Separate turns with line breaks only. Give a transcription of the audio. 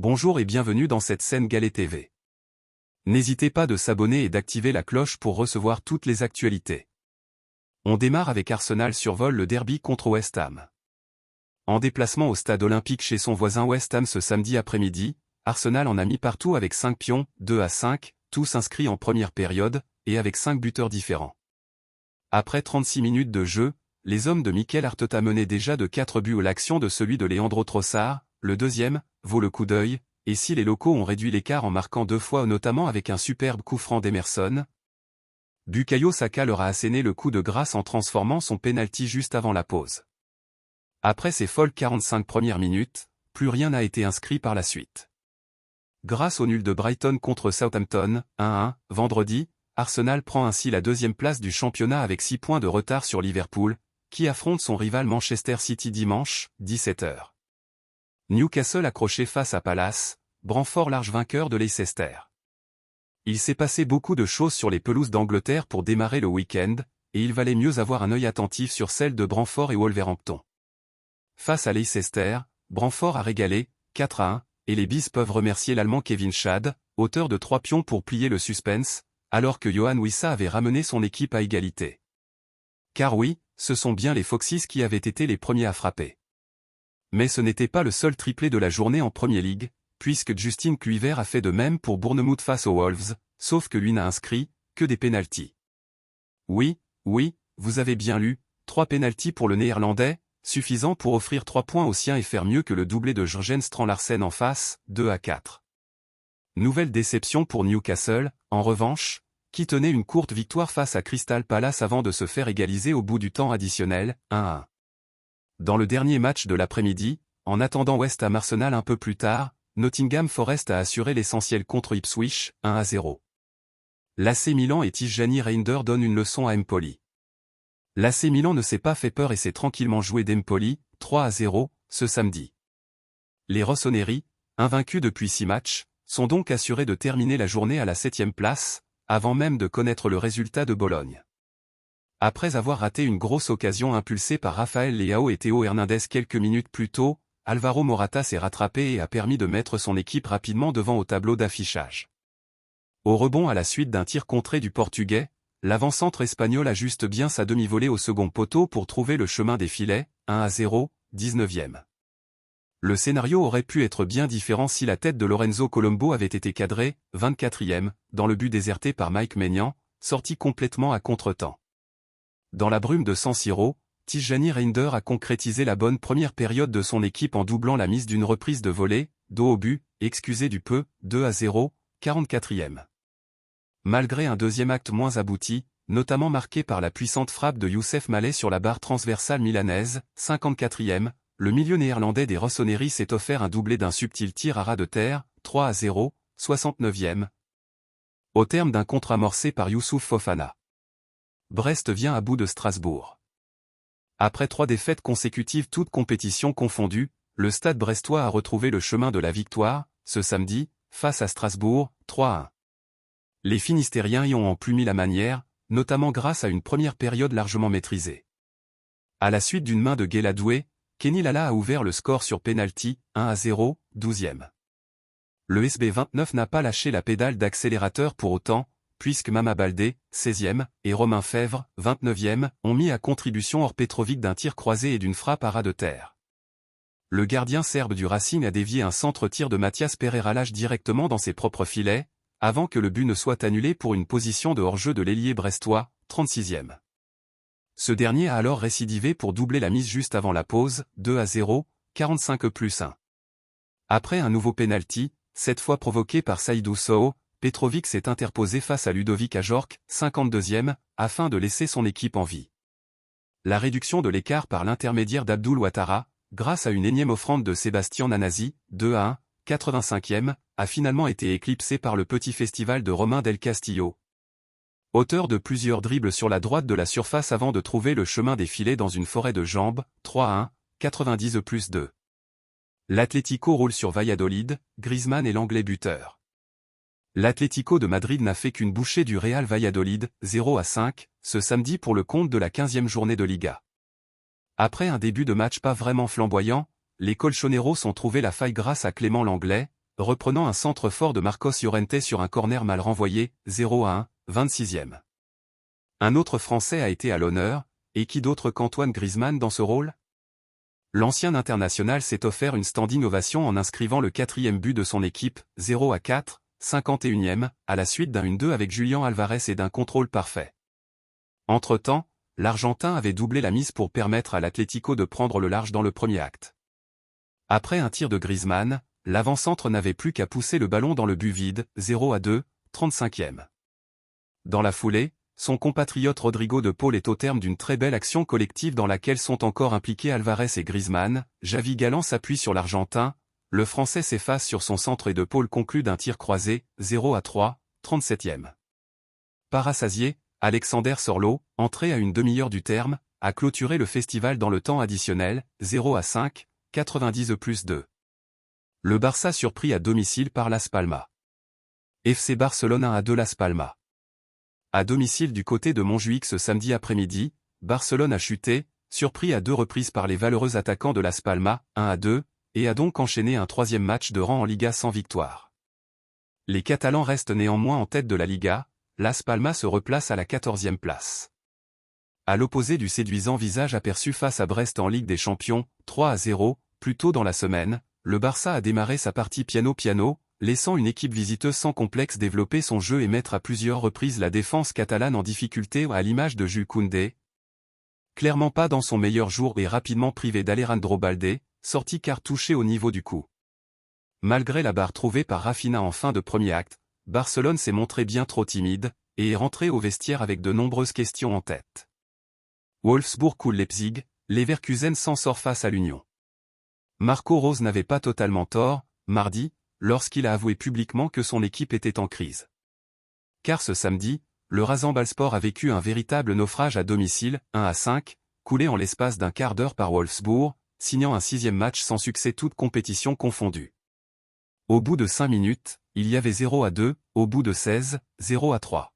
Bonjour et bienvenue dans cette scène Galé TV. N'hésitez pas de s'abonner et d'activer la cloche pour recevoir toutes les actualités. On démarre avec Arsenal survole le derby contre West Ham. En déplacement au stade olympique chez son voisin West Ham ce samedi après-midi, Arsenal en a mis partout avec 5 pions, 2-5, tous inscrits en première période, et avec 5 buteurs différents. Après 36 minutes de jeu, les hommes de Mikel Arteta menaient déjà de 4 buts à l'action de celui de Leandro Trossard, le deuxième, vaut le coup d'œil, et si les locaux ont réduit l'écart en marquant 2 fois notamment avec un superbe coup franc d'Emerson, Bukayo Saka leur a asséné le coup de grâce en transformant son pénalty juste avant la pause. Après ces folles 45 premières minutes, plus rien n'a été inscrit par la suite. Grâce au nul de Brighton contre Southampton, 1-1, vendredi, Arsenal prend ainsi la deuxième place du championnat avec 6 points de retard sur Liverpool, qui affronte son rival Manchester City dimanche, 17h. Newcastle accroché face à Palace, Brentford large vainqueur de Leicester. Il s'est passé beaucoup de choses sur les pelouses d'Angleterre pour démarrer le week-end, et il valait mieux avoir un œil attentif sur celles de Brentford et Wolverhampton. Face à Leicester, Brentford a régalé, 4-1, et les Bees peuvent remercier l'Allemand Kevin Schade, auteur de 3 pions pour plier le suspense, alors que Yohan Wissa avait ramené son équipe à égalité. Car oui, ce sont bien les Foxes qui avaient été les premiers à frapper. Mais ce n'était pas le seul triplé de la journée en Premier League, puisque Justin Kluivert a fait de même pour Bournemouth face aux Wolves, sauf que lui n'a inscrit que des pénaltys. Oui, vous avez bien lu, 3 pénaltys pour le Néerlandais, suffisant pour offrir 3 points aux siens et faire mieux que le doublé de Jurgen Strand-Larsen en face, 2-4. Nouvelle déception pour Newcastle, en revanche, qui tenait une courte victoire face à Crystal Palace avant de se faire égaliser au bout du temps additionnel, 1-1. Dans le dernier match de l'après-midi, en attendant West Ham Arsenal un peu plus tard, Nottingham Forest a assuré l'essentiel contre Ipswich, 1-0. L'AC Milan et Tijjani Reinders donnent une leçon à Empoli. L'AC Milan ne s'est pas fait peur et s'est tranquillement joué d'Empoli, 3-0, ce samedi. Les Rossoneri, invaincus depuis 6 matchs, sont donc assurés de terminer la journée à la 7e place, avant même de connaître le résultat de Bologne. Après avoir raté une grosse occasion impulsée par Rafael Leao et Théo Hernandez quelques minutes plus tôt, Alvaro Morata s'est rattrapé et a permis de mettre son équipe rapidement devant au tableau d'affichage. Au rebond à la suite d'un tir contré du Portugais, l'avant-centre espagnol ajuste bien sa demi-volée au second poteau pour trouver le chemin des filets, 1-0, 19e. Le scénario aurait pu être bien différent si la tête de Lorenzo Colombo avait été cadrée, 24e, dans le but déserté par Mike Maignan, sorti complètement à contretemps. Dans la brume de San Siro, Tijjani Reinders a concrétisé la bonne première période de son équipe en doublant la mise d'une reprise de volée, dos au but, excusez du peu, 2-0, 44e. Malgré un deuxième acte moins abouti, notamment marqué par la puissante frappe de Youssef Mallet sur la barre transversale milanaise, 54e, le milieu néerlandais des Rossoneri s'est offert un doublé d'un subtil tir à ras de terre, 3-0, 69e. Au terme d'un contre amorcé par Youssouf Fofana. Brest vient à bout de Strasbourg. Après 3 défaites consécutives toutes compétitions confondues, le stade brestois a retrouvé le chemin de la victoire, ce samedi, face à Strasbourg, 3-1. Les Finistériens y ont en plus mis la manière, notamment grâce à une première période largement maîtrisée. À la suite d'une main de Guéladoué, Kenny Lala a ouvert le score sur pénalty, 1-0, 12e. Le SB 29 n'a pas lâché la pédale d'accélérateur pour autant, puisque Mama Baldé, 16e, et Romain Fèvre, 29e, ont mis à contribution hors Petrovic d'un tir croisé et d'une frappe à ras de terre. Le gardien serbe du Racing a dévié un centre-tir de Mathias Pereira lâche directement dans ses propres filets, avant que le but ne soit annulé pour une position de hors-jeu de l'ailier brestois, 36e. Ce dernier a alors récidivé pour doubler la mise juste avant la pause, 2-0, 45+1. Après un nouveau pénalty, cette fois provoqué par Saïdou Sow, Petrovic s'est interposé face à Ludovic Ajorc, 52e, afin de laisser son équipe en vie. La réduction de l'écart par l'intermédiaire d'Abdoul Ouattara, grâce à une énième offrande de Sébastien Nanasi, 2-1, 85e, a finalement été éclipsée par le petit festival de Romain Del Castillo. Auteur de plusieurs dribbles sur la droite de la surface avant de trouver le chemin des filets dans une forêt de jambes, 3-1, 90+2. L'Atlético roule sur Valladolid, Griezmann est l'anglais buteur. L'Atlético de Madrid n'a fait qu'une bouchée du Real Valladolid, 0-5, ce samedi pour le compte de la 15e journée de Liga. Après un début de match pas vraiment flamboyant, les Colchoneros ont trouvé la faille grâce à Clément Lenglet, reprenant un centre fort de Marcos Llorente sur un corner mal renvoyé, 0-1, 26e. Un autre Français a été à l'honneur, et qui d'autre qu'Antoine Griezmann dans ce rôle? L'ancien international s'est offert une standing ovation en inscrivant le 4e but de son équipe, 0-4, 51e, à la suite d'un 1-2 avec Julián Alvarez et d'un contrôle parfait. Entre-temps, l'Argentin avait doublé la mise pour permettre à l'Atlético de prendre le large dans le premier acte. Après un tir de Griezmann, l'avant-centre n'avait plus qu'à pousser le ballon dans le but vide, 0-2, 35e. Dans la foulée, son compatriote Rodrigo de Paul est au terme d'une très belle action collective dans laquelle sont encore impliqués Alvarez et Griezmann. Javi Galán s'appuie sur l'Argentin, le Français s'efface sur son centre et de Paul conclut d'un tir croisé, 0-3, 37e. Parassasié, Alexander Sorlo, entré à une demi-heure du terme, a clôturé le festival dans le temps additionnel, 0-5, 90+2. Le Barça surpris à domicile par Las Palmas. FC Barcelone 1-2 Las Palmas. À domicile du côté de Montjuïc ce samedi après-midi, Barcelone a chuté, surpris à 2 reprises par les valeureux attaquants de Las Palmas, 1-2, et a donc enchaîné un 3e match de rang en Liga sans victoire. Les Catalans restent néanmoins en tête de la Liga, Las Palmas se replace à la 14e place. À l'opposé du séduisant visage aperçu face à Brest en Ligue des Champions, 3-0, plus tôt dans la semaine, le Barça a démarré sa partie piano-piano, laissant une équipe visiteuse sans complexe développer son jeu et mettre à plusieurs reprises la défense catalane en difficulté à l'image de Jules Koundé. Clairement pas dans son meilleur jour et rapidement privé d'Alejandro Balde, sorti cartouché au niveau du cou. Malgré la barre trouvée par Rafinha en fin de premier acte, Barcelone s'est montré bien trop timide, et est rentré au vestiaire avec de nombreuses questions en tête. Wolfsburg ou Leipzig, Leverkusen s'en sort face à l'Union. Marco Rose n'avait pas totalement tort, mardi, lorsqu'il a avoué publiquement que son équipe était en crise. Car ce samedi, le Rasenballsport a vécu un véritable naufrage à domicile, 1-5, coulé en l'espace d'un quart d'heure par Wolfsburg, signant un 6e match sans succès toute compétition confondue. Au bout de 5 minutes, il y avait 0-2, au bout de 16, 0-3.